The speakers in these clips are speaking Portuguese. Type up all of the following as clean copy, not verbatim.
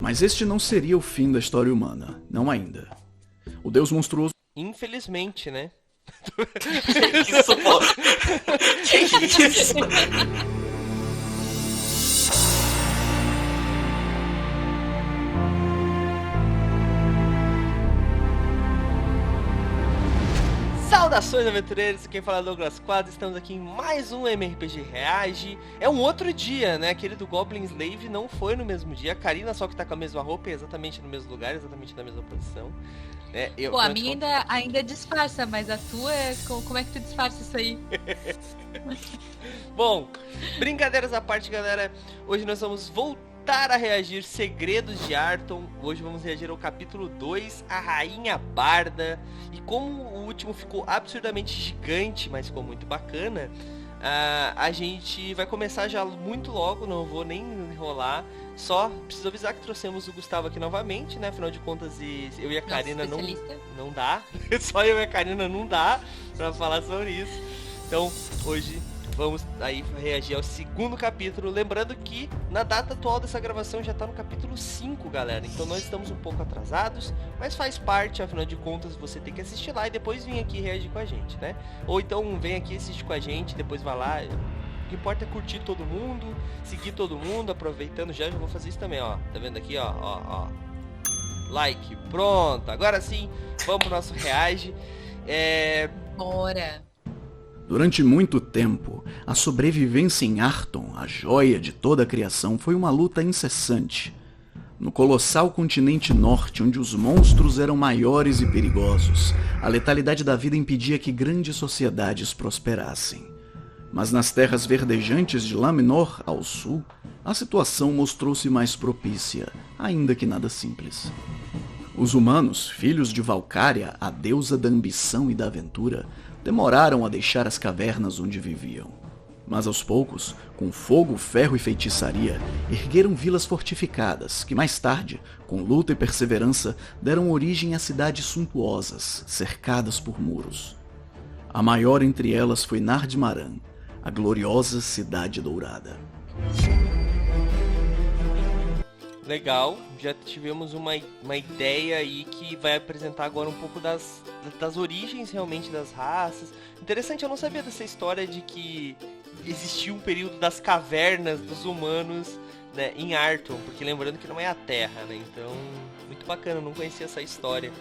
Mas este não seria o fim da história humana, não ainda. O deus monstruoso... Infelizmente, né? Que isso, pô? Que isso? Saudações, aventureiros, quem fala é Douglas Quadro, estamos aqui em mais um MRPG Reage. É um outro dia, né? Aquele do Goblin Slave não foi no mesmo dia. A Karina só que tá com a mesma roupa, exatamente no mesmo lugar, exatamente na mesma posição. Pô, a minha ainda disfarça, mas a tua, como é que tu disfarça isso aí? Bom, brincadeiras à parte, galera. Hoje nós vamos voltar a reagir Segredos de Arton. Hoje vamos reagir ao capítulo 2, A Rainha Barda. E como o último ficou absurdamente gigante, mas ficou muito bacana, a gente vai começar já muito logo, não vou nem enrolar. Só preciso avisar que trouxemos o Gustavo aqui novamente, né? Afinal de contas, eu e a Karina não dá. Só eu e a Karina não dá pra falar sobre isso. Então, hoje vamos aí reagir ao segundo capítulo. Lembrando que na data atual dessa gravação já tá no capítulo 5, galera. Então nós estamos um pouco atrasados, mas faz parte, afinal de contas, você tem que assistir lá e depois vir aqui reagir com a gente, né? Ou então vem aqui assistir com a gente, depois vai lá. O que importa é curtir todo mundo, seguir todo mundo, aproveitando já vou fazer isso também, ó. Tá vendo aqui, ó. Like, pronto. Agora sim, vamos pro nosso reage. Bora. Durante muito tempo, a sobrevivência em Arton, a joia de toda a criação, foi uma luta incessante. No colossal continente norte, onde os monstros eram maiores e perigosos, a letalidade da vida impedia que grandes sociedades prosperassem. Mas nas terras verdejantes de Laminor, ao sul, a situação mostrou-se mais propícia, ainda que nada simples. Os humanos, filhos de Valcária, a deusa da ambição e da aventura, demoraram a deixar as cavernas onde viviam. Mas aos poucos, com fogo, ferro e feitiçaria, ergueram vilas fortificadas que mais tarde, com luta e perseverança, deram origem a cidades suntuosas, cercadas por muros. A maior entre elas foi Nardmaran, a gloriosa Cidade Dourada. Legal, já tivemos uma ideia aí que vai apresentar agora um pouco das origens realmente das raças. Interessante, eu não sabia dessa história de que existia um período das cavernas dos humanos, né, em Arton, porque lembrando que não é a Terra, né? Então, muito bacana, eu não conhecia essa história.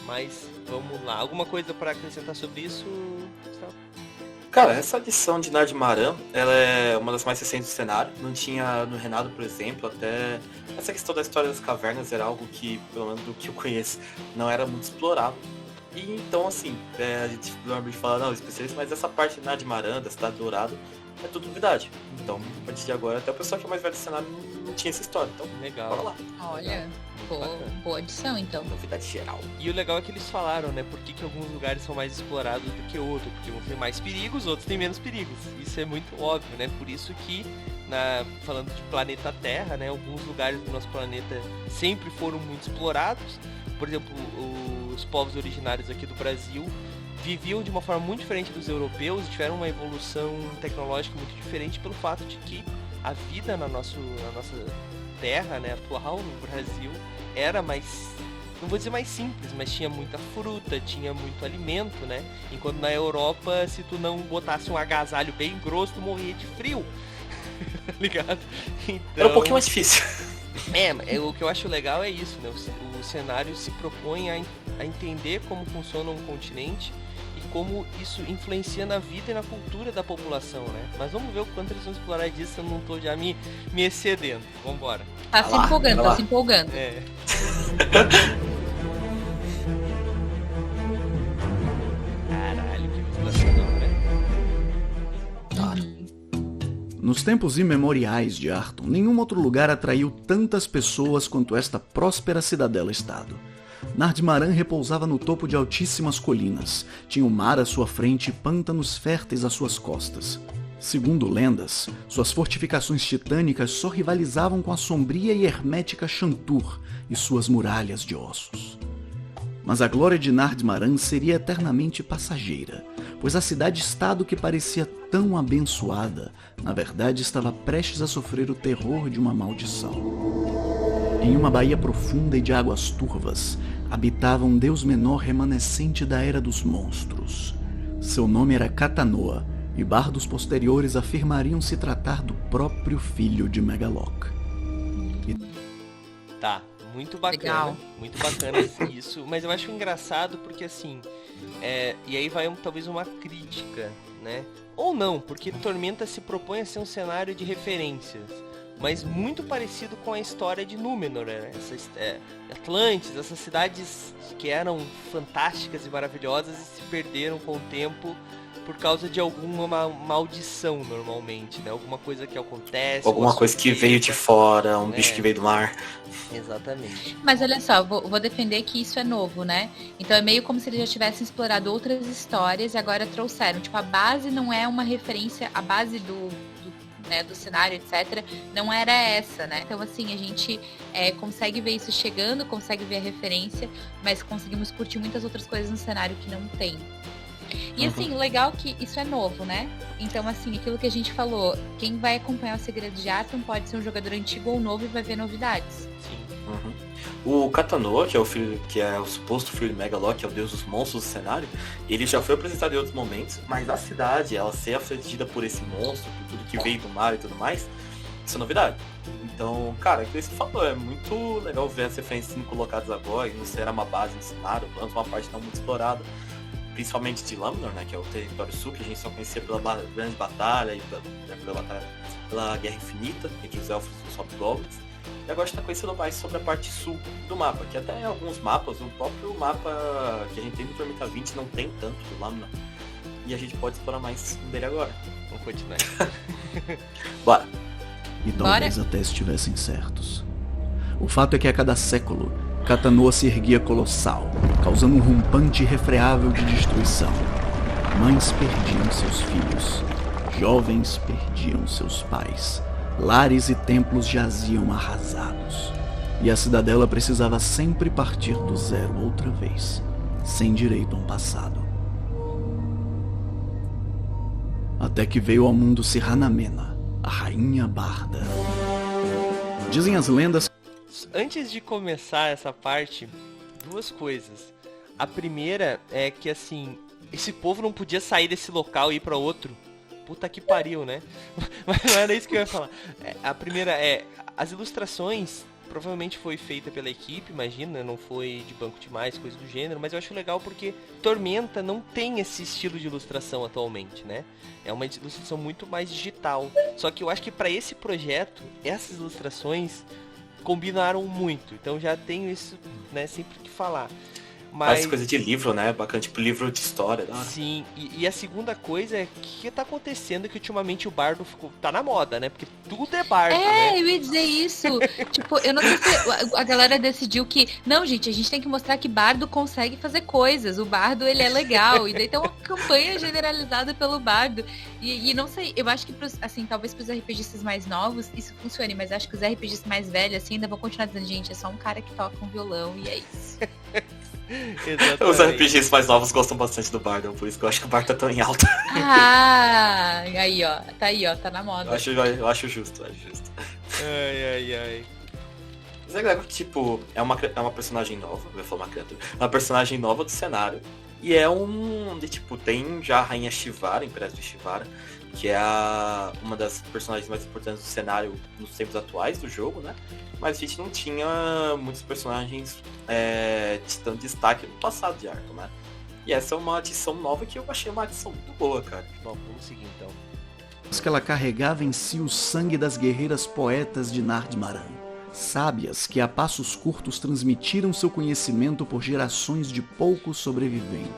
Mas, vamos lá. Alguma coisa para acrescentar sobre isso, Gustavo? Cara, essa edição de Nardmaran, ela é uma das mais recentes do cenário. Não tinha no Reinado, por exemplo, até essa questão da história das cavernas era algo que, pelo menos do que eu conheço, não era muito explorado. E então, assim, a gente normalmente fala, não, especialista, mas essa parte de Nardmaran, da Cidade Dourada, é tudo novidade. Então, a partir de agora, até o pessoal que é mais velho do cenário não tinha essa história. Então, legal. Bora lá. Olha, boa edição, então. Novidade geral. E o legal é que eles falaram, né, por que alguns lugares são mais explorados do que outros. Porque uns têm mais perigos, outros têm menos perigos. Isso é muito óbvio, né? Por isso que, falando de planeta Terra, né, alguns lugares do nosso planeta sempre foram muito explorados. Por exemplo, os povos originários aqui do Brasil viviam de uma forma muito diferente dos europeus, tiveram uma evolução tecnológica muito diferente pelo fato de que a vida na nossa terra, né, atual no Brasil, era mais, não vou dizer mais simples, mas tinha muita fruta, tinha muito alimento, né? Enquanto na Europa, se tu não botasse um agasalho bem grosso, tu morria de frio. Ligado? Então, era um pouquinho mais difícil. O que eu acho legal é isso, né? O cenário se propõe a entender como funciona um continente e como isso influencia na vida e na cultura da população, né? Mas vamos ver o quanto eles vão explorar disso, eu não tô já me excedendo. Vambora. Tá se empolgando. É. Caralho, que sensacional, né? Nos tempos imemoriais de Arton, nenhum outro lugar atraiu tantas pessoas quanto esta próspera cidadela-estado. Nardmaran repousava no topo de altíssimas colinas, tinha o mar à sua frente e pântanos férteis às suas costas. Segundo lendas, suas fortificações titânicas só rivalizavam com a sombria e hermética Shantur e suas muralhas de ossos. Mas a glória de Nardmaran seria eternamente passageira, pois a cidade-estado que parecia tão abençoada, na verdade estava prestes a sofrer o terror de uma maldição. Em uma baía profunda e de águas turvas, habitava um deus menor remanescente da Era dos Monstros. Seu nome era Catanoa, e bardos posteriores afirmariam se tratar do próprio filho de Megaloc. Tá, muito bacana. Legal. Muito bacana isso. Mas eu acho engraçado porque assim. E aí vai talvez uma crítica, né? Ou não, porque Tormenta se propõe a ser um cenário de referências. Mas muito parecido com a história de Númenor, né? Atlantis, essas cidades que eram fantásticas e maravilhosas e se perderam com o tempo por causa de alguma maldição, normalmente, né? Alguma coisa que acontece. Alguma coisa que veio de fora, um bicho que veio do mar. Exatamente. Mas olha só, vou defender que isso é novo, né? Então é meio como se eles já tivessem explorado outras histórias e agora trouxeram. Tipo, a base não é uma referência, a base do cenário, etc., não era essa, né? Então, assim, a gente consegue ver isso chegando, consegue ver a referência, mas conseguimos curtir muitas outras coisas no cenário que não tem. E assim, legal que isso é novo, né? Então, assim, aquilo que a gente falou, quem vai acompanhar o Segredo de Arthur pode ser um jogador antigo ou novo e vai ver novidades. Sim. O Catanoa, que é o suposto filho de Megaloc, que é o deus dos monstros do cenário, ele já foi apresentado em outros momentos, mas a cidade, ela ser afligida por esse monstro, por tudo que veio do mar e tudo mais, isso é novidade. Então, cara, o que você falou, é muito legal ver as referências sendo colocadas agora, não ser uma base no cenário, pelo menos uma parte não muito explorada, principalmente de Lamnor, né, que é o território sul, que a gente só conhecia pela grande batalha e pela Guerra Infinita entre os elfos e os hobgoblins. E agora a gente tá conhecendo mais sobre a parte sul do mapa, que até em alguns mapas, o próprio mapa que a gente tem no Tormenta 20 não tem tanto do Lamnor. E a gente pode explorar mais dele agora. Vamos continuar. Bora! E talvez até estivessem certos. O fato é que a cada século, Catanoa se erguia colossal, causando um rompante irrefreável de destruição. Mães perdiam seus filhos, jovens perdiam seus pais, lares e templos jaziam arrasados. E a cidadela precisava sempre partir do zero outra vez, sem direito a um passado. Até que veio ao mundo Sirhanamena, a Rainha Barda. Dizem as lendas. Antes de começar essa parte, duas coisas. A primeira é que, assim, esse povo não podia sair desse local e ir pra outro. Puta que pariu, né? Mas não era isso que eu ia falar. A primeira as ilustrações provavelmente foi feita pela equipe, imagina, não foi de banco de mais, coisa do gênero, mas eu acho legal porque Tormenta não tem esse estilo de ilustração atualmente, né? É uma ilustração muito mais digital. Só que eu acho que pra esse projeto, essas ilustrações combinaram muito. Então já tenho isso, né, sempre que falar. Mas... Parece coisa de livro, né? Bacana, tipo livro de história. Né? Sim, e a segunda coisa é o que tá acontecendo que ultimamente o bardo tá na moda, né? Porque tudo é bardo, né? Eu ia dizer isso. Tipo, eu não sei se a galera decidiu que... Não, gente, a gente tem que mostrar que bardo consegue fazer coisas. O bardo, ele é legal. E daí tem uma campanha generalizada pelo bardo. E não sei, eu acho que, assim, talvez pros RPGistas mais novos isso funcione. Mas acho que os RPGistas mais velhos, assim, ainda vão continuar dizendo, gente, é só um cara que toca um violão e é isso. Exatamente. Os RPGs mais novos gostam bastante do Bardo, por isso que eu acho que o Bardo tá tão em alta. Aí, ó, tá na moda. Eu acho justo, Ai. Mas é legal que, tipo, é uma personagem nova, eu ia falar uma criatura, uma personagem nova do cenário. E é tem já a Rainha Shivara, Imperatriz Shivara, que é uma das personagens mais importantes do cenário nos tempos atuais do jogo, né? Mas a gente não tinha muitos personagens de tanto destaque no passado de Arthur, né? E essa é uma adição nova que eu achei uma adição muito boa, cara. Bom, vamos seguir então. Que ela carregava em si o sangue das guerreiras poetas de Nardmaran. Sábias que a passos curtos transmitiram seu conhecimento por gerações de poucos sobreviventes.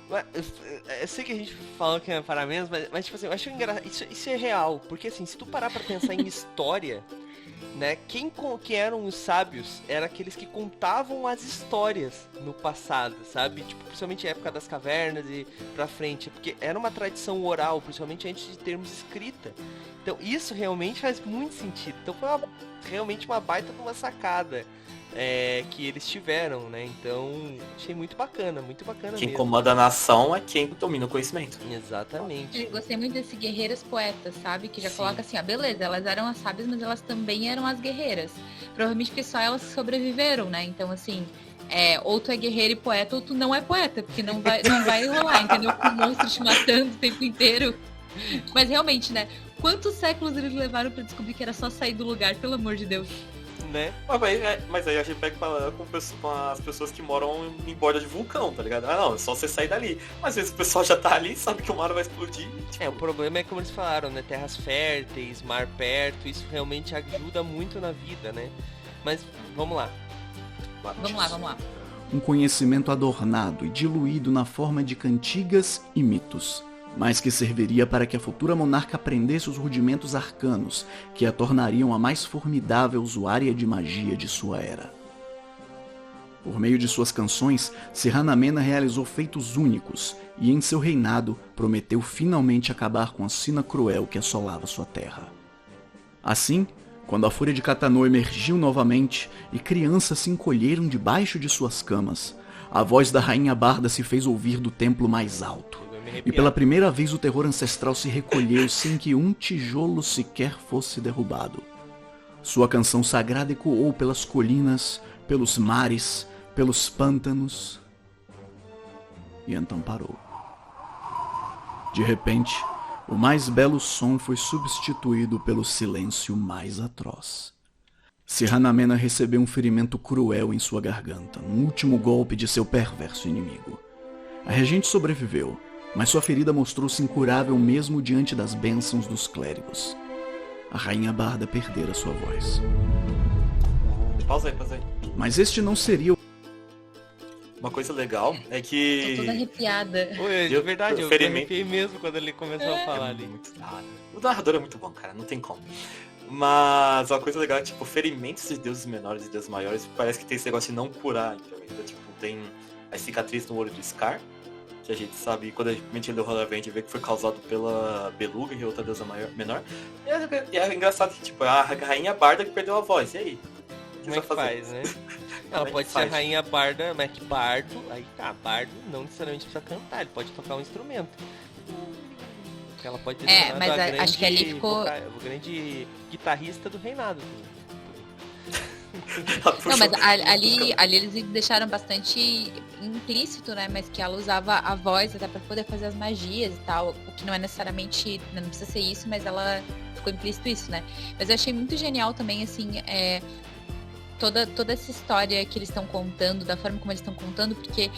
Eu sei que a gente falou que é para menos, mas tipo assim, eu acho engraçado. Isso é real, porque assim, se tu parar pra pensar em história, né, quem eram os sábios eram aqueles que contavam as histórias no passado, sabe? Tipo, principalmente na época das cavernas e pra frente, porque era uma tradição oral, principalmente antes de termos escrita. Então isso realmente faz muito sentido. Então foi realmente uma baita de uma sacada que eles tiveram, né? Então, achei muito bacana Quem mesmo. comanda a nação é quem domina o conhecimento. Exatamente. Eu gostei muito desse guerreiras poetas, sabe? Que já Sim. coloca assim, beleza, elas eram as sábias, mas elas também eram as guerreiras. Provavelmente porque só elas sobreviveram, né? Então, assim, ou tu é guerreiro e poeta, ou tu não é poeta, porque não vai rolar, entendeu? Com monstros te matando o tempo inteiro. Mas realmente, né? Quantos séculos eles levaram pra descobrir que era só sair do lugar, pelo amor de Deus? Né? Mas aí a gente pega com as pessoas que moram em borda de vulcão, tá ligado? Ah, não, é só você sair dali. Mas às vezes o pessoal já tá ali, sabe que uma hora vai explodir. Tipo, O problema é como eles falaram, né? Terras férteis, mar perto, isso realmente ajuda muito na vida, né? Mas vamos lá. Vamos lá. Um conhecimento adornado e diluído na forma de cantigas e mitos, mas que serviria para que a futura monarca aprendesse os rudimentos arcanos que a tornariam a mais formidável usuária de magia de sua era. Por meio de suas canções, Serranamena realizou feitos únicos e em seu reinado prometeu finalmente acabar com a sina cruel que assolava sua terra. Assim, quando a fúria de Catanô emergiu novamente e crianças se encolheram debaixo de suas camas, a voz da rainha Barda se fez ouvir do templo mais alto. E pela primeira vez o terror ancestral se recolheu sem que um tijolo sequer fosse derrubado. Sua canção sagrada ecoou pelas colinas, pelos mares, pelos pântanos. E então parou. De repente, o mais belo som foi substituído pelo silêncio mais atroz. Serranamena recebeu um ferimento cruel em sua garganta, no último golpe de seu perverso inimigo. A regente sobreviveu, mas sua ferida mostrou-se incurável mesmo diante das bênçãos dos clérigos. A rainha Barda perdera sua voz. Pausa aí. Mas este não seria o... Uma coisa legal é que... Tô toda arrepiada. Oi, de verdade, eu me arrepiei mesmo quando ele começou a falar ali. O narrador é muito bom, cara, não tem como. Mas uma coisa legal é, tipo, ferimentos de deuses menores e deuses maiores, parece que tem esse negócio de não curar, entendeu? Então, tipo, tem a cicatriz no olho do Scar, que a gente sabe, quando a gente leu o Roll, a gente vê que foi causado pela Beluga, que é outra deusa menor. E é engraçado que, tipo, é a rainha Barda que perdeu a voz, e aí? Como é que faz, né? Ela pode ser a rainha Barda, mas que bardo, aí tá, bardo não necessariamente precisa cantar, ele pode tocar um instrumento. Ela pode ter mas grande, acho que ali ficou... o grande guitarrista do reinado. Não, mas ali eles deixaram bastante implícito, né? Mas que ela usava a voz até pra poder fazer as magias e tal. O que não é necessariamente, não precisa ser isso, mas ela ficou implícito isso, né? Mas eu achei muito genial também, assim, toda essa história que eles estão contando, da forma como eles estão contando, porque,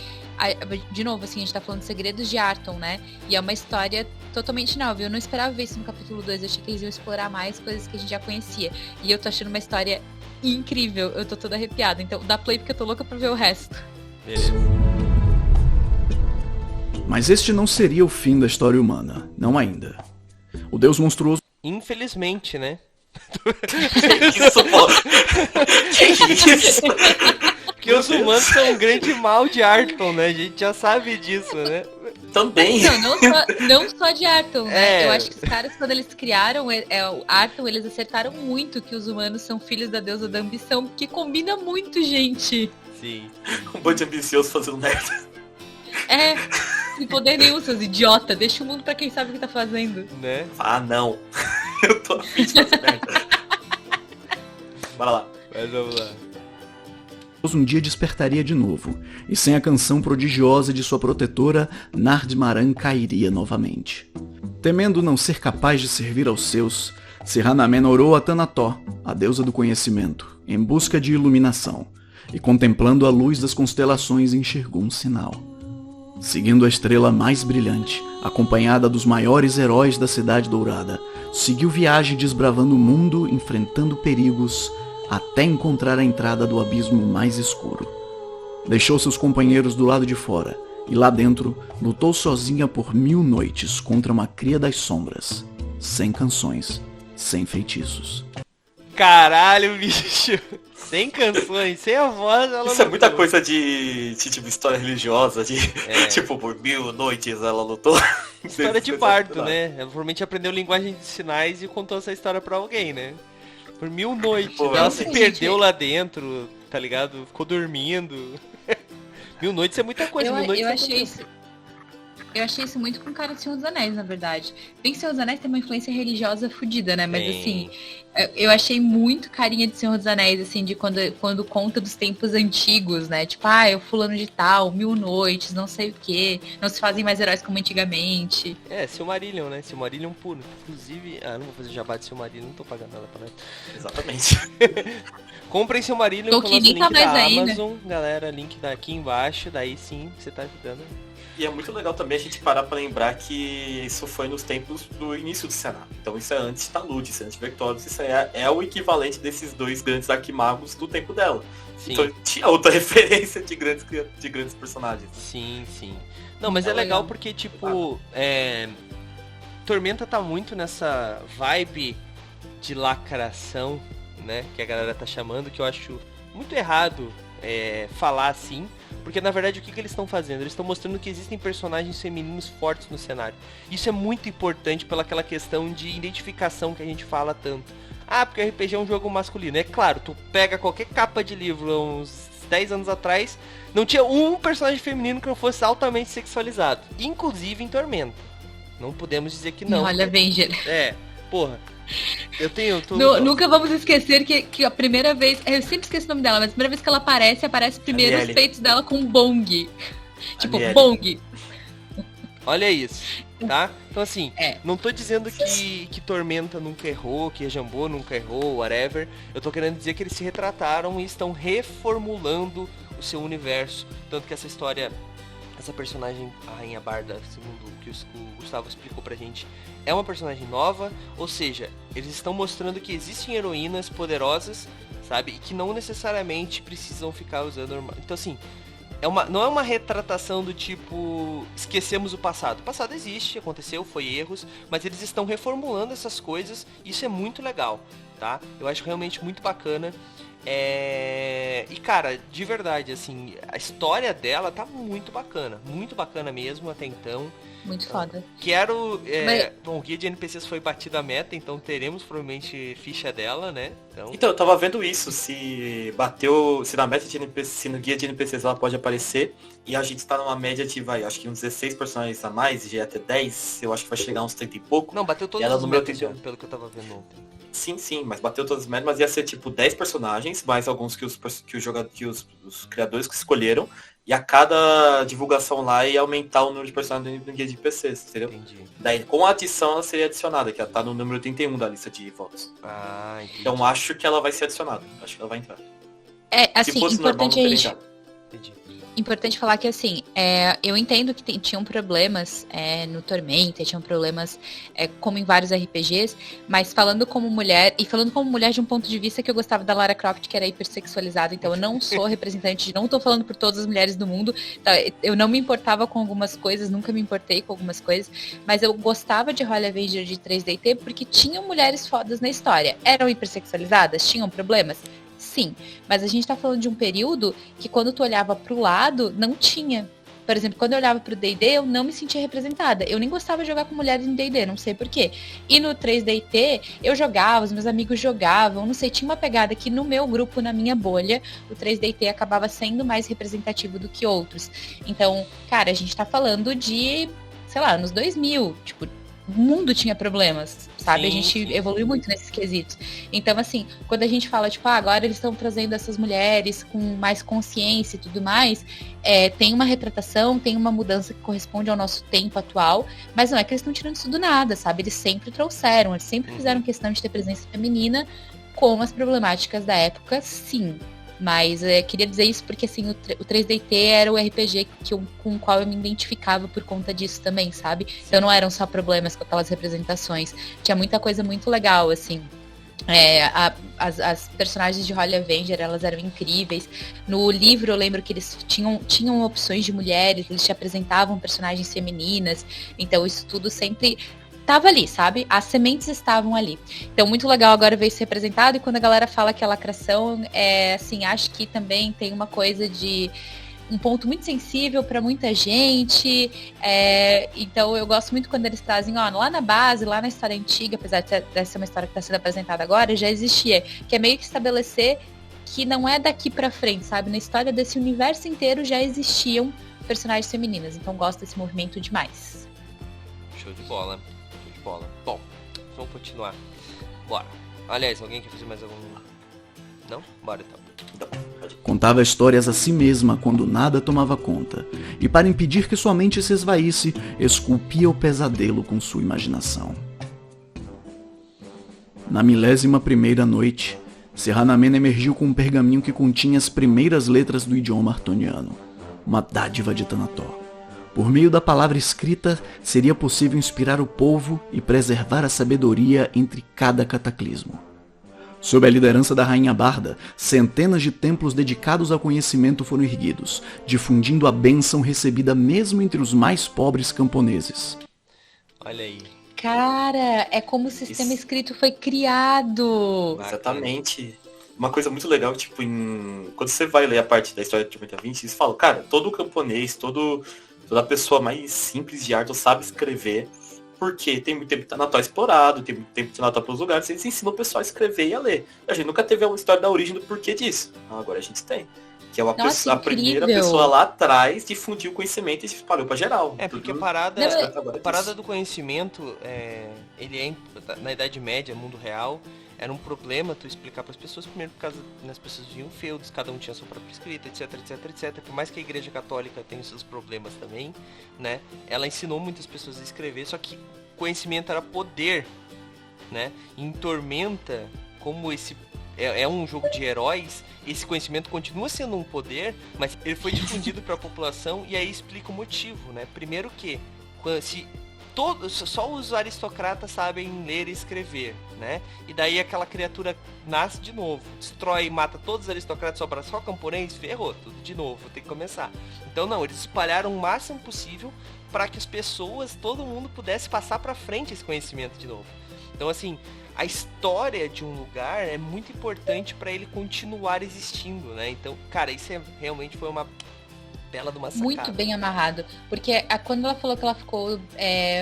de novo, assim, a gente tá falando de Segredos de Arton, né? E é uma história totalmente nova. Eu não esperava ver isso no capítulo 2, eu achei que eles iam explorar mais coisas que a gente já conhecia. E eu tô achando uma história incrível, eu tô toda arrepiada. Então dá play porque eu tô louca pra ver o resto. Beleza. Mas este não seria o fim da história humana, não ainda. O deus monstruoso... Infelizmente, né? Que isso, pô? Que isso? Porque os humanos são um grande mal de Arton, né? A gente já sabe disso, né? Também. Não só de Arton, né? Eu acho que os caras, quando eles criaram o Arton, eles acertaram muito que os humanos são filhos da deusa da ambição, porque combina muito, gente. Sim. Um bando de ambicioso fazendo merda. Sem poder nenhum, seus idiota. Deixa o mundo pra quem sabe o que tá fazendo. Né? Ah, não. Eu tô afim de fazer merda. Bora lá. Mas vamos lá. Um dia despertaria de novo, e sem a canção prodigiosa de sua protetora, Nardmaran cairia novamente. Temendo não ser capaz de servir aos seus, Serranamena orou a Tanató, a deusa do conhecimento, em busca de iluminação, e contemplando a luz das constelações enxergou um sinal. Seguindo a estrela mais brilhante, acompanhada dos maiores heróis da Cidade Dourada, seguiu viagem desbravando o mundo, enfrentando perigos, até encontrar a entrada do abismo mais escuro. Deixou seus companheiros do lado de fora, e lá dentro, lutou sozinha por 1000 noites contra uma cria das sombras, sem canções, sem feitiços. Caralho, bicho! Sem canções, sem a voz, ela Isso é muita coisa de tipo, história religiosa, tipo, por 1000 noites ela lutou. História de bardo, né? Ela provavelmente aprendeu linguagem de sinais e contou essa história pra alguém, né? Por 1000 noites. Pô, ela eu se sei, perdeu lá dentro, tá ligado? Ficou dormindo. 1000 noites é muita coisa. Eu achei isso muito com cara de Senhor dos Anéis, na verdade. Bem que Senhor dos Anéis tem uma influência religiosa fodida, né? Mas assim, eu achei muito carinha de Senhor dos Anéis, assim, de quando conta dos tempos antigos, né? Tipo, o fulano de tal, 1000 noites, não sei o quê. Não se fazem mais heróis como antigamente. Silmarillion, né? Silmarillion puro. Inclusive, não vou fazer jabá de Silmarillion, não tô pagando nada pra nós. Exatamente. Comprem Silmarillion com o nosso link tá mais da aí, Amazon. Né? Galera, link daqui embaixo, daí sim, você tá ajudando. E é muito legal também a gente parar pra lembrar que isso foi nos tempos do início do Senado. Então isso é antes de Talude, isso é antes de Vertorius, isso é o equivalente desses dois grandes arquimagos do tempo dela. Sim. Então tinha outra referência de grandes personagens. Sim. Não, mas é legal porque, tipo, Tormenta tá muito nessa vibe de lacração, né? Que a galera tá chamando, que eu acho muito errado falar assim. Porque, na verdade, o que eles estão fazendo? Eles estão mostrando que existem personagens femininos fortes no cenário. Isso é muito importante pela aquela questão de identificação que a gente fala tanto. Porque o RPG é um jogo masculino. É claro, tu pega qualquer capa de livro uns 10 anos atrás, não tinha um personagem feminino que não fosse altamente sexualizado. Inclusive em Tormenta. Não podemos dizer que não. Olha, Avenger. Porra. Nunca vamos esquecer que a primeira vez... Eu sempre esqueço o nome dela, mas a primeira vez que ela aparece primeiro os peitos dela com bong. Tipo, bong. Olha isso, tá? Então assim, não tô dizendo que Tormenta nunca errou, que Rejambô nunca errou, whatever. Eu tô querendo dizer que eles se retrataram e estão reformulando o seu universo. Tanto que essa história... Essa personagem, a Rainha Barda, segundo o que o Gustavo explicou pra gente, é uma personagem nova, ou seja, eles estão mostrando que existem heroínas poderosas, sabe? E que não necessariamente precisam ficar usando arma. Então assim, não é uma retratação do tipo, esquecemos o passado. O passado existe, aconteceu, foi erros, mas eles estão reformulando essas coisas, e isso é muito legal, tá? Eu acho realmente muito bacana. E cara, de verdade, assim, a história dela tá muito bacana mesmo até então. Muito foda. Bom, o guia de NPCs foi batido a meta, então teremos provavelmente ficha dela, né? Então eu tava vendo isso, se na meta de NPCs, se no guia de NPCs ela pode aparecer, e a gente tá numa média de, acho que uns 16 personagens a mais, já até 10, eu acho que vai chegar uns 30 e pouco. Não, bateu todas as metas, pelo que eu tava vendo ontem. Sim, mas bateu todas as metas, mas ia ser tipo 10 personagens, mais alguns que os criadores que escolheram, e a cada divulgação lá ia aumentar o número de personagens no guia de PCs, entendeu? Entendi. Daí com a adição ela seria adicionada, que ela tá no número 31 da lista de votos. Entendi. Então acho que ela vai ser adicionada, acho que ela vai entrar. Assim, importante a gente... Entendi. Importante falar que, assim, eu entendo que tinham problemas no Tormenta, tinham problemas como em vários RPGs, mas falando como mulher, e falando como mulher de um ponto de vista que eu gostava da Lara Croft, que era hipersexualizada, então eu não sou representante, não tô falando por todas as mulheres do mundo, tá? Eu não me importava com algumas coisas, nunca me importei com algumas coisas, mas eu gostava de Holy Avenger de 3DT porque tinham mulheres fodas na história. Eram hipersexualizadas? Tinham problemas? Sim, mas a gente tá falando de um período que quando tu olhava pro lado, não tinha. Por exemplo, quando eu olhava pro D&D, eu não me sentia representada. Eu nem gostava de jogar com mulheres em D&D, não sei porquê. E no 3DT, eu jogava, os meus amigos jogavam, não sei, tinha uma pegada que no meu grupo, na minha bolha, o 3DT acabava sendo mais representativo do que outros. Então, cara, a gente tá falando de, sei lá, anos 2000, tipo, o mundo tinha problemas, sabe? A gente evoluiu muito nesses quesitos. Então, assim, quando a gente fala, tipo, agora eles estão trazendo essas mulheres com mais consciência e tudo mais, tem uma retratação, tem uma mudança que corresponde ao nosso tempo atual, mas não é que eles estão tirando isso do nada, sabe? Eles sempre trouxeram, eles sempre fizeram questão de ter presença feminina com as problemáticas da época, sim. Mas queria dizer isso porque, assim, o 3DT era o RPG com o qual eu me identificava por conta disso também, sabe? Então não eram só problemas com aquelas representações. Tinha muita coisa muito legal, assim. As personagens de Holy Avenger, elas eram incríveis. No livro eu lembro que eles tinham opções de mulheres, eles te apresentavam personagens femininas. Então isso tudo sempre... tava ali, sabe? As sementes estavam ali. Então, muito legal agora ver isso representado. E quando a galera fala que é lacração, assim, acho que também tem uma coisa de um ponto muito sensível para muita gente. Então, eu gosto muito quando eles trazem, lá na base, lá na história antiga, apesar de ser uma história que está sendo apresentada agora, já existia. Que é meio que estabelecer que não é daqui pra frente, sabe? Na história desse universo inteiro já existiam personagens femininas, então gosto desse movimento demais. Show de bola. Show de bola. Bom, vamos continuar. Bora. Aliás, alguém quer fazer mais algum... Não? Bora então. Contava histórias a si mesma quando nada tomava conta, e para impedir que sua mente se esvaísse, esculpia o pesadelo com sua imaginação. Na 11ª noite, Serranamena emergiu com um pergaminho que continha as primeiras letras do idioma artoniano, uma dádiva de Thanator. Por meio da palavra escrita, seria possível inspirar o povo e preservar a sabedoria entre cada cataclismo. Sob a liderança da Rainha Barda, centenas de templos dedicados ao conhecimento foram erguidos, difundindo a bênção recebida mesmo entre os mais pobres camponeses. Olha aí. Cara, é como o sistema escrito foi criado. Exatamente. Uma coisa muito legal, tipo, quando você vai ler a parte da história de 3020, eles falam, cara, todo camponês, toda pessoa mais simples de Arthur sabe escrever, porque tem muito tempo de Thanator explorado, tem muito tempo de Thanator pelos lugares, eles ensinam o pessoal a escrever e a ler. A gente nunca teve uma história da origem do porquê disso. Agora a gente tem. Que é a primeira pessoa lá atrás difundiu o conhecimento e se espalhou pra geral. Porque a parada do conhecimento, na Idade Média, mundo real, era um problema tu explicar para as pessoas, primeiro por causa das pessoas viviam feudos, cada um tinha sua própria escrita, etc, etc, etc. Por mais que a Igreja Católica tenha os seus problemas também, né? Ela ensinou muitas pessoas a escrever, só que conhecimento era poder, né? Em Tormenta, como esse é um jogo de heróis, esse conhecimento continua sendo um poder, mas ele foi difundido para a população e aí explica o motivo, né? Primeiro que, só os aristocratas sabem ler e escrever, né? E daí aquela criatura nasce de novo, destrói e mata todos os aristocratas, sobra só camponês, ferrou, tudo de novo, tem que começar. Então não, eles espalharam o máximo possível para que as pessoas, todo mundo pudesse passar para frente esse conhecimento de novo. Então assim, a história de um lugar é muito importante para ele continuar existindo, né? Então, cara, isso realmente foi uma bela de uma sacada. Muito bem amarrado. Porque quando ela falou que ela ficou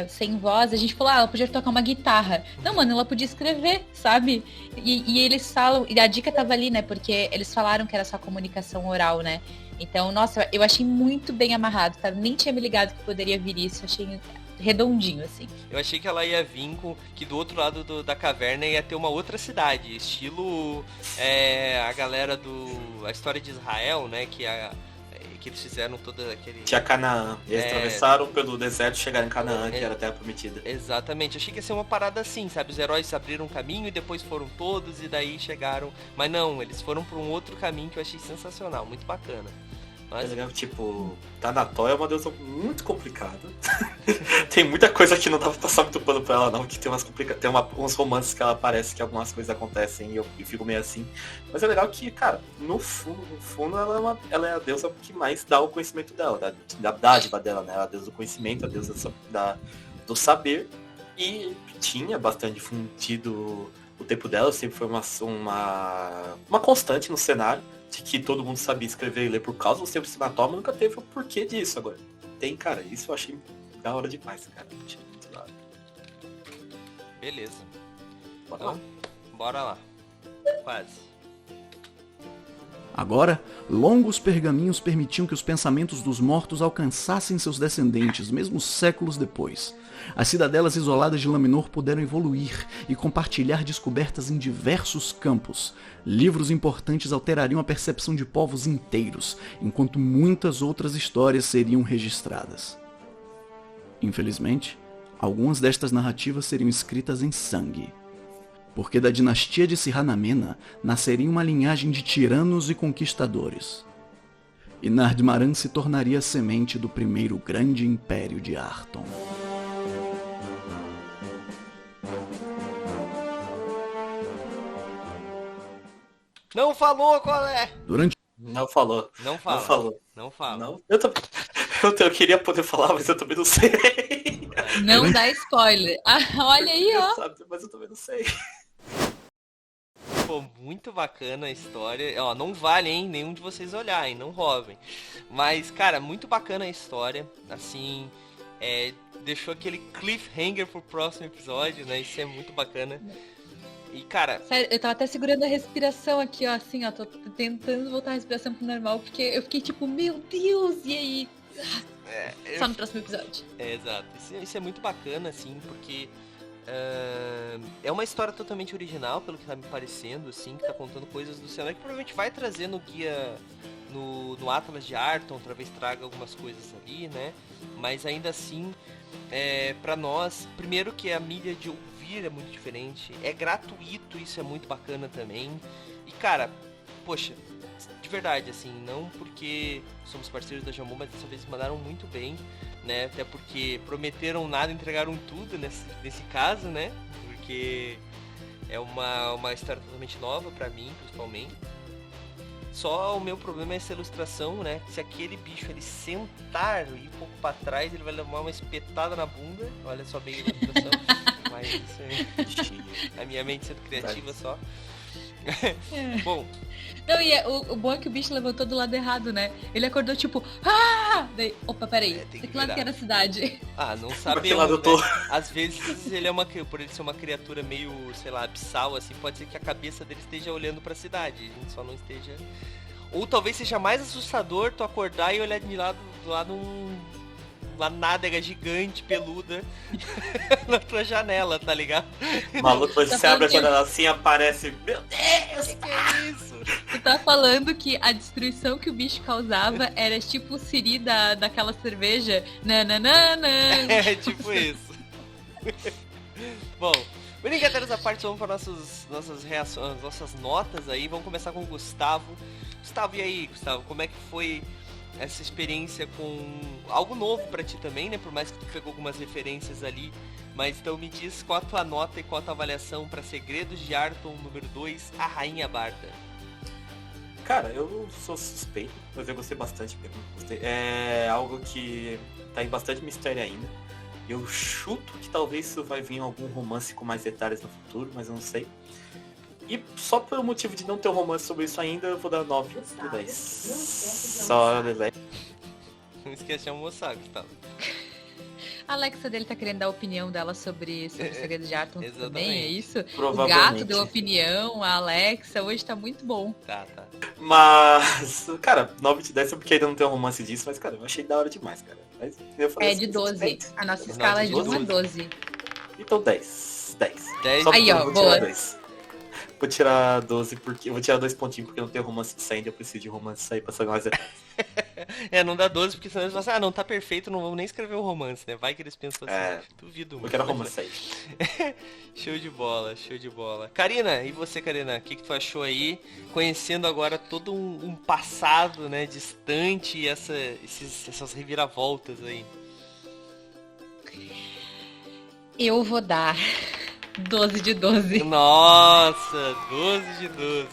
sem voz, a gente falou, ela podia tocar uma guitarra. Não, mano, ela podia escrever, sabe? E eles falam, e a dica tava ali, né? Porque eles falaram que era só comunicação oral, né? Então, nossa, eu achei muito bem amarrado, tá? Nem tinha me ligado que poderia vir isso, achei redondinho, assim. Eu achei que ela ia vir que do outro lado da caverna ia ter uma outra cidade, estilo a galera a história de Israel, né? Que eles fizeram toda aquele... Tinha Canaã. Eles atravessaram pelo deserto e chegaram em Canaã, que era a terra prometida. Exatamente. Achei que ia ser uma parada assim, sabe? Os heróis abriram um caminho e depois foram todos e daí chegaram... Mas não, eles foram para um outro caminho que eu achei sensacional, muito bacana. Mas... É legal, tipo, Thanator é uma deusa muito complicada. Tem muita coisa que não dá pra passar muito pano pra ela não, que tem uns romances que ela aparece que algumas coisas acontecem e eu fico meio assim. Mas é legal que, cara, no fundo ela é a deusa que mais dá o conhecimento dela, da dádiva dela, né? Ela é a deusa do conhecimento, a deusa do saber. E tinha bastante difundido o tempo dela, sempre foi uma constante no cenário. De que todo mundo sabia escrever e ler por causa do tempo de Thanator, mas nunca teve o porquê disso agora. Tem, cara, isso eu achei da hora demais, cara. Muito da hora. Beleza. Bora lá. Quase. Agora, longos pergaminhos permitiam que os pensamentos dos mortos alcançassem seus descendentes, mesmo séculos depois. As cidadelas isoladas de Laminor puderam evoluir e compartilhar descobertas em diversos campos. Livros importantes alterariam a percepção de povos inteiros, enquanto muitas outras histórias seriam registradas. Infelizmente, algumas destas narrativas seriam escritas em sangue. Porque da dinastia de Serranamena nasceria uma linhagem de tiranos e conquistadores. E Nardmaran se tornaria a semente do primeiro grande império de Arton. Não falou qual é? Não falou. Não fala. Não falou. Não fala. Não. Eu queria poder falar, mas eu também não sei. Não dá spoiler. Olha aí, ó. Mas eu também não sei. Pô, muito bacana a história. Ó, não vale, hein? Nenhum de vocês olharem, não roubem. Mas, cara, muito bacana a história. Assim, deixou aquele cliffhanger pro próximo episódio, né? Isso é muito bacana. E, cara... Sério, eu tava até segurando a respiração aqui, ó, assim, ó, tô tentando voltar a respiração pro normal, porque eu fiquei tipo, meu Deus, e aí? Só no próximo episódio. Exato. Isso é muito bacana, assim, porque é uma história totalmente original, pelo que tá me parecendo, assim, que tá contando coisas do cenário que provavelmente vai trazer no guia, no Atlas de Arton, talvez traga algumas coisas ali, né? Mas ainda assim, pra nós, primeiro que a mídia de ouvir é muito diferente, é gratuito, isso é muito bacana também. E, cara, poxa, de verdade, assim, não porque somos parceiros da Jambô, mas dessa vez mandaram muito bem, né? Até porque prometeram nada, entregaram tudo nesse caso, né? Porque é uma história totalmente nova pra mim, principalmente. Só o meu problema é essa ilustração, né? Se aquele bicho ele sentar e ir um pouco pra trás, ele vai levar uma espetada na bunda. Olha só bem a ilustração. Mas isso é a minha mente sendo criativa só. Bom. Não, e o bom é que o bicho levantou do lado errado, né? Ele acordou tipo, ah! Daí, opa, peraí, tem que lado que era a cidade? Ah, não sabemos, né? Às vezes ele por ele ser uma criatura meio, sei lá, abissal, assim, pode ser que a cabeça dele esteja olhando pra cidade, a gente só não esteja... Ou talvez seja mais assustador tu acordar e olhar de lado uma nádega gigante, peluda, na tua janela, tá ligado? Maluco, você abre a janela assim e aparece... Meu Deus! Que é isso? Tu tá falando que a destruição que o bicho causava era tipo o siri daquela cerveja? Nananana. É, tipo isso. Bom, brincadeiras à parte, vamos para nossas reações, nossas notas aí. Vamos começar com o Gustavo. Gustavo, e aí, Gustavo, como é que foi essa experiência com algo novo pra ti também, né? Por mais que tu pegou algumas referências ali. Mas então me diz qual a tua nota e qual a tua avaliação pra Segredos de Arton número 2, A Rainha Barda. Cara, eu sou suspeito, mas eu gostei bastante. É algo que tá em bastante mistério ainda. Eu chuto que talvez isso vai vir algum romance com mais detalhes no futuro, mas eu não sei. E só pelo motivo de não ter um romance sobre isso ainda, eu vou dar 9 de 10. Só Lelé. Não esquece de almoçar, Gustavo. A Alexa dele tá querendo dar a opinião dela sobre o Segredo de Arton também, é isso? O gato deu opinião, a Alexa, hoje tá muito bom. Tá. Mas, cara, 9 de 10 é porque ainda não tem um romance disso, mas, cara, eu achei da hora demais, cara. Mas, eu falei de 12. A nossa escala é de 1 a 12. Então 10. 10. Aí, ó, boa. 2. Vou tirar 12 porque. Vou tirar 2 pontinhos porque não tem romance de Sandy, eu preciso de romance de sair pra saber mais detalhes. Não dá 12 porque senão eles vão assim, não tá perfeito, não vamos nem escrever um romance, né? Vai que eles pensam assim, duvido muito. Eu quero romance aí. Show de bola. Karina, e você, Karina? O que tu achou aí? Conhecendo agora todo um passado, né, distante e essas reviravoltas aí. Eu vou dar 12 de 12. Nossa, 12 de 12.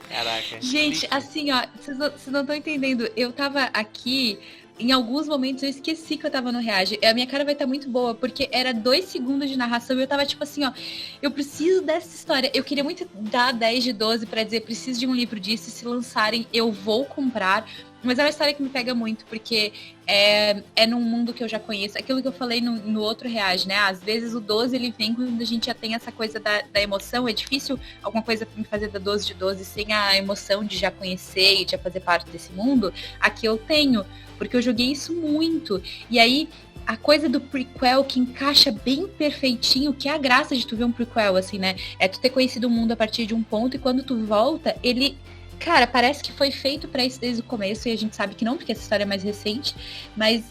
Caraca. Gente, assim, ó, vocês não estão entendendo. Eu tava aqui, em alguns momentos eu esqueci que eu tava no Reage. A minha cara vai estar muito boa, porque era 2 segundos de narração e eu tava tipo assim, ó, eu preciso dessa história. Eu queria muito dar 10 de 12 pra dizer, preciso de um livro disso, e se lançarem, eu vou comprar. Mas é uma história que me pega muito, porque é num mundo que eu já conheço. Aquilo que eu falei no outro Reage, né? Às vezes o 12, ele vem quando a gente já tem essa coisa da emoção. É difícil alguma coisa me fazer da 12 de 12 sem a emoção de já conhecer e de já fazer parte desse mundo. Aqui eu tenho, porque eu joguei isso muito. E aí, a coisa do prequel que encaixa bem perfeitinho, que é a graça de tu ver um prequel, assim, né? É tu ter conhecido o mundo a partir de um ponto e quando tu volta, ele... Cara, parece que foi feito pra isso desde o começo e a gente sabe que não, porque essa história é mais recente, mas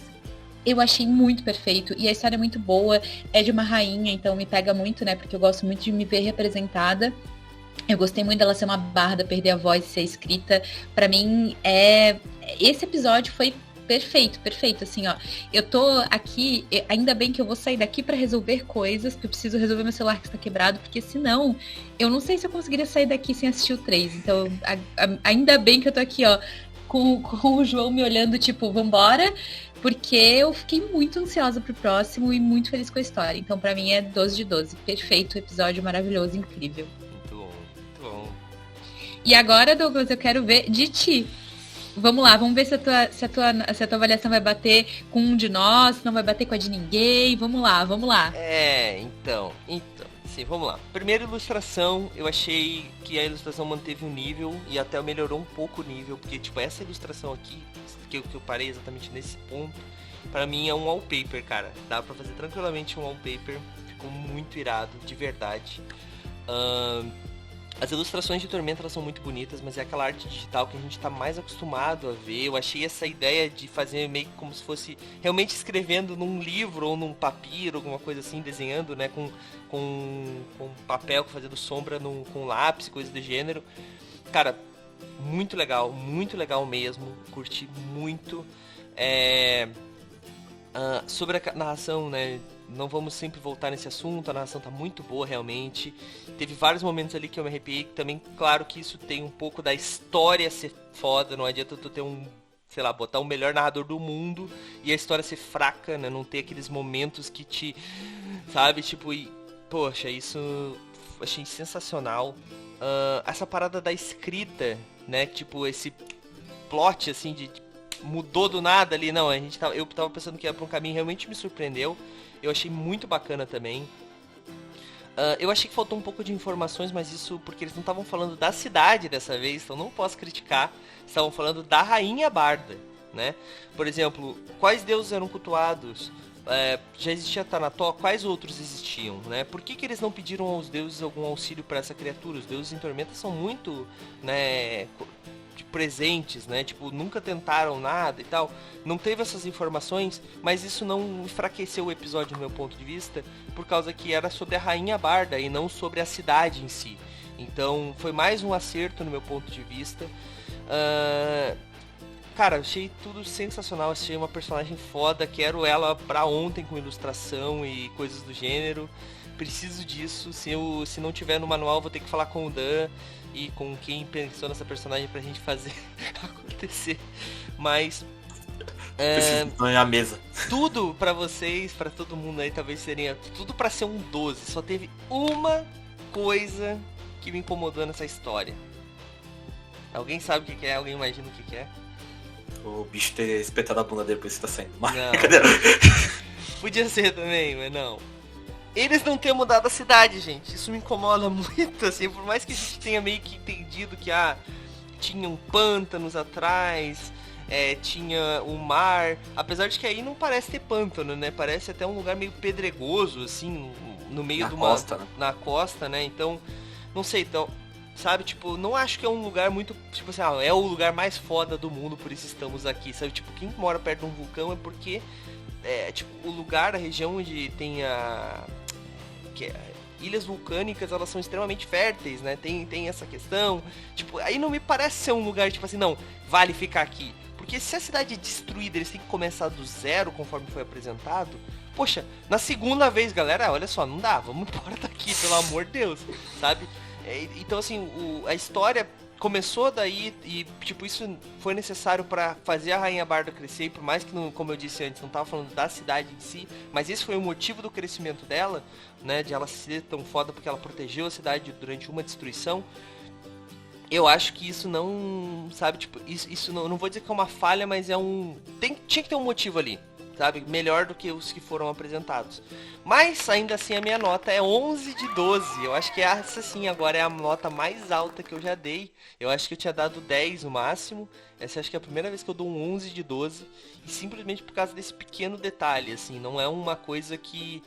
eu achei muito perfeito e a história é muito boa, é de uma rainha, então me pega muito, né, porque eu gosto muito de me ver representada. Eu gostei muito dela ser uma barda, perder a voz e ser escrita. Pra mim, esse episódio foi perfeito, assim, ó. Eu tô aqui, ainda bem que eu vou sair daqui pra resolver coisas, porque eu preciso resolver meu celular que está quebrado, porque senão, eu não sei se eu conseguiria sair daqui sem assistir o 3. Então, ainda bem que eu tô aqui, ó, com o João me olhando, tipo, vambora, porque eu fiquei muito ansiosa pro próximo e muito feliz com a história. Então, pra mim, é 12 de 12. Perfeito, episódio maravilhoso, incrível. Muito bom. E agora, Douglas, eu quero ver de ti. Vamos lá, vamos ver se a tua avaliação vai bater com um de nós, se não vai bater com a de ninguém. Vamos lá. Então. Sim, vamos lá. Primeira ilustração, eu achei que a ilustração manteve o nível e até melhorou um pouco o nível, porque, tipo, essa ilustração aqui, que eu parei exatamente nesse ponto, pra mim é um wallpaper, cara. Dá pra fazer tranquilamente um wallpaper, ficou muito irado, de verdade. As ilustrações de Tormenta, elas são muito bonitas, mas é aquela arte digital que a gente tá mais acostumado a ver. Eu achei essa ideia de fazer meio que como se fosse realmente escrevendo num livro ou num papiro, alguma coisa assim, desenhando, né, com papel, fazendo sombra com lápis, coisa do gênero. Cara, muito legal mesmo, curti muito. Sobre a narração, né, não vamos sempre voltar nesse assunto, a narração tá muito boa realmente. Teve vários momentos ali que eu me arrepiei, também, claro que isso tem um pouco da história ser foda, não adianta tu ter sei lá, botar o melhor narrador do mundo e a história ser fraca, né, não ter aqueles momentos que te, sabe, tipo, poxa, isso achei sensacional. Essa parada da escrita, né, tipo, esse plot, assim, de mudou do nada ali, não, eu tava pensando que ia pra um caminho, realmente me surpreendeu. Eu achei muito bacana também. Eu achei que faltou um pouco de informações, mas isso porque eles não estavam falando da cidade dessa vez, então não posso criticar. Estavam falando da Rainha Barda, né? Por exemplo, quais deuses eram cultuados? Já existia Thanatos, quais outros existiam, né? Por que eles não pediram aos deuses algum auxílio para essa criatura? Os deuses em Tormenta são muito, né, presentes, né? Tipo, nunca tentaram nada e tal. Não teve essas informações, mas isso não enfraqueceu o episódio, do meu ponto de vista, por causa que era sobre a Rainha Barda e não sobre a cidade em si. Então, foi mais um acerto no meu ponto de vista. Cara, achei tudo sensacional, achei uma personagem foda, quero ela pra ontem com ilustração e coisas do gênero. Preciso disso, se não tiver no manual, vou ter que falar com o Dan e com quem pensou nessa personagem pra gente fazer acontecer. Mas preciso ganhar a mesa. Tudo pra vocês, pra todo mundo aí, talvez seria tudo pra ser um 12. Só teve uma coisa que me incomodou nessa história. Alguém sabe o que é? Alguém imagina o que é? O bicho ter espetado a bunda dele, por isso tá saindo. Mas... Não. Podia ser também, mas não. Eles não terem mudado a cidade, gente. Isso me incomoda muito, assim. Por mais que a gente tenha meio que entendido que, tinham pântanos atrás, tinha o mar. Apesar de que aí não parece ter pântano, né? Parece até um lugar meio pedregoso, assim, no meio de uma... costa, né? Na costa, né? Então, não sei, então... Sabe, tipo, não acho que é um lugar muito, tipo assim, é o lugar mais foda do mundo, por isso estamos aqui, sabe? Tipo, quem mora perto de um vulcão é porque, tipo, o lugar, a região onde tem ilhas vulcânicas, elas são extremamente férteis, né? Tem essa questão, tipo, aí não me parece ser um lugar, tipo assim, não, vale ficar aqui. Porque se a cidade é destruída, eles têm que começar do zero, conforme foi apresentado. Poxa, na segunda vez, galera, olha só, não dá, vamos embora daqui, pelo amor de Deus, sabe? Então, assim, a história começou daí e, tipo, isso foi necessário pra fazer a Rainha Barda crescer. E por mais que, como eu disse antes, não tava falando da cidade em si, mas esse foi o motivo do crescimento dela, né? De ela ser tão foda porque ela protegeu a cidade durante uma destruição. Eu acho que isso não, sabe, tipo, isso não vou dizer que é uma falha, mas tinha que ter um motivo ali, sabe, melhor do que os que foram apresentados. Mas, ainda assim, a minha nota é 11 de 12. Eu acho que essa, sim, agora é a nota mais alta que eu já dei. Eu acho que eu tinha dado 10 no máximo. Essa acho que é a primeira vez que eu dou um 11 de 12. E simplesmente por causa desse pequeno detalhe, assim, não é uma coisa que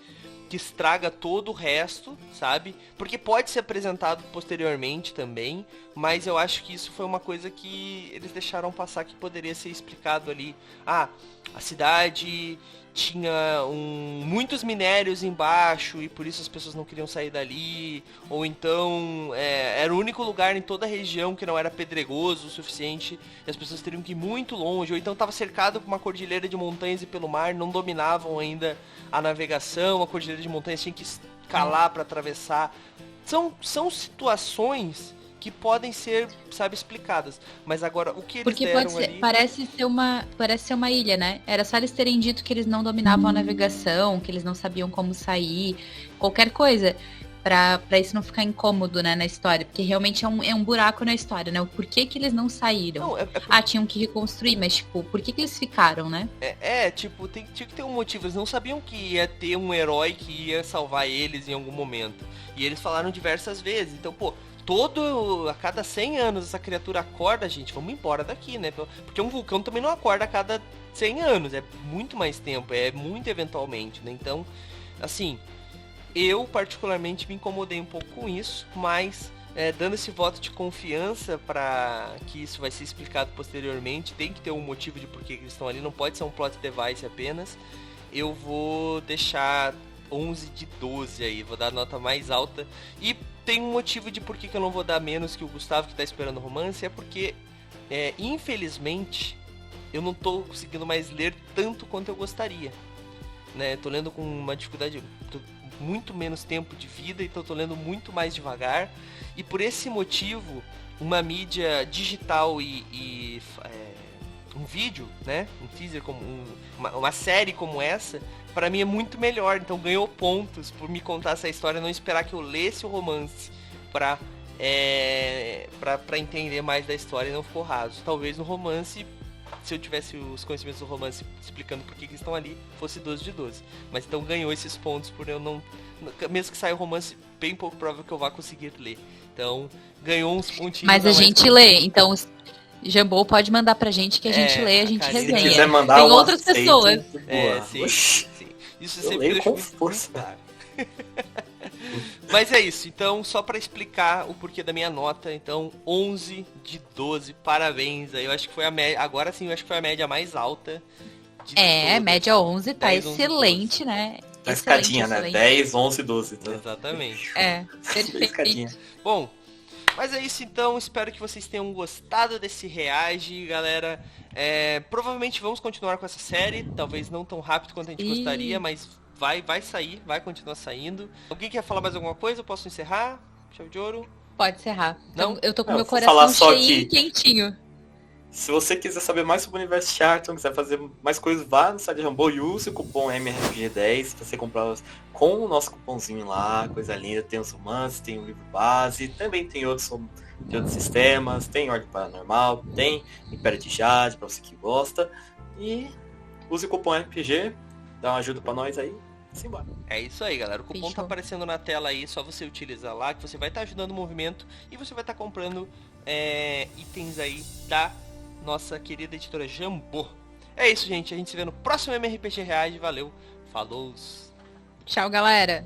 estraga todo o resto, sabe? Porque pode ser apresentado posteriormente também, mas eu acho que isso foi uma coisa que eles deixaram passar que poderia ser explicado ali. A cidade tinha muitos minérios embaixo e por isso as pessoas não queriam sair dali, ou então era o único lugar em toda a região que não era pedregoso o suficiente e as pessoas teriam que ir muito longe, ou então estava cercado por uma cordilheira de montanhas e pelo mar, não dominavam ainda a navegação, a cordilheira de montanhas tinha que escalar para atravessar. São situações que podem ser, sabe, explicadas. Mas agora, o que eles porque deram pode ser, ali... parece ser uma ilha, né? Era só eles terem dito que eles não dominavam a navegação, que eles não sabiam como sair, qualquer coisa. Pra isso não ficar incômodo, né, na história. Porque realmente é um buraco na história, né? O porquê que eles não saíram. Não, tinham que reconstruir, mas, tipo, por que eles ficaram, né? Tipo, tinha que ter um motivo. Eles não sabiam que ia ter um herói que ia salvar eles em algum momento. E eles falaram diversas vezes. Então, pô, a cada 100 anos essa criatura acorda, gente, vamos embora daqui, né? Porque um vulcão também não acorda a cada 100 anos. É muito mais tempo, é muito eventualmente, né? Então, assim... Eu, particularmente, me incomodei um pouco com isso, mas dando esse voto de confiança para que isso vai ser explicado posteriormente, tem que ter um motivo de por que eles estão ali, não pode ser um plot device apenas. Eu vou deixar 11 de 12 aí, vou dar a nota mais alta. E tem um motivo de por que eu não vou dar menos que o Gustavo, que tá esperando romance, é porque, infelizmente, eu não tô conseguindo mais ler tanto quanto eu gostaria. Né? Tô lendo com uma dificuldade... muito menos tempo de vida, então tô lendo muito mais devagar, e por esse motivo uma mídia digital um vídeo, né, um teaser como uma série como essa, pra mim é muito melhor. Então ganhou pontos por me contar essa história, não esperar que eu lesse o romance pra entender mais da história, e não ficou raso. Talvez no romance, se eu tivesse os conhecimentos do romance explicando por que eles estão ali, fosse 12 de 12. Mas então ganhou esses pontos por eu não... Mesmo que saia o romance, bem pouco provável que eu vá conseguir ler. Então, ganhou uns pontinhos. Mas a gente lê, então... Jambô pode mandar pra gente que a gente lê, a gente resenha. Se quiser mandar tem outras pessoas. Sim. Isso eu sempre leio deixa com muito força. claro. Mas é isso, então, só pra explicar o porquê da minha nota, então, 11 de 12, parabéns. Aí eu acho que foi a média, agora sim, eu acho que foi a média mais alta de todas. Média 11 tá 10, 11, excelente, 12. né? Tá escadinha, né? 10, 11, 12. Tá? Exatamente. Escadinha. Bom, mas é isso então, espero que vocês tenham gostado desse reage, galera. Provavelmente vamos continuar com essa série, talvez não tão rápido quanto a gente gostaria, mas vai sair, vai continuar saindo. Alguém quer falar mais alguma coisa? Eu posso encerrar? Chave de ouro? Pode encerrar. Então, Não? eu tô com Não, meu vou falar coração só cheio e que- quentinho. Se você quiser saber mais sobre o universo Charlton, quiser fazer mais coisas, vá no site de Rambo e use o cupom MRPG10 pra você comprar com o nosso cupomzinho lá, coisa linda. Tem os romances, tem o livro base, também tem outros de outros sistemas, tem Ordem Paranormal, tem Império de Jade, pra você que gosta. E use o cupom RPG, dá uma ajuda pra nós aí, simbora. É isso aí, galera. O cupom Fechou. tá aparecendo na tela aí, só você utilizar lá, que você vai estar ajudando o movimento e você vai estar comprando itens aí da nossa querida editora Jambô. É isso, gente. A gente se vê no próximo MRPG Reage. Valeu. Falou. Tchau, galera.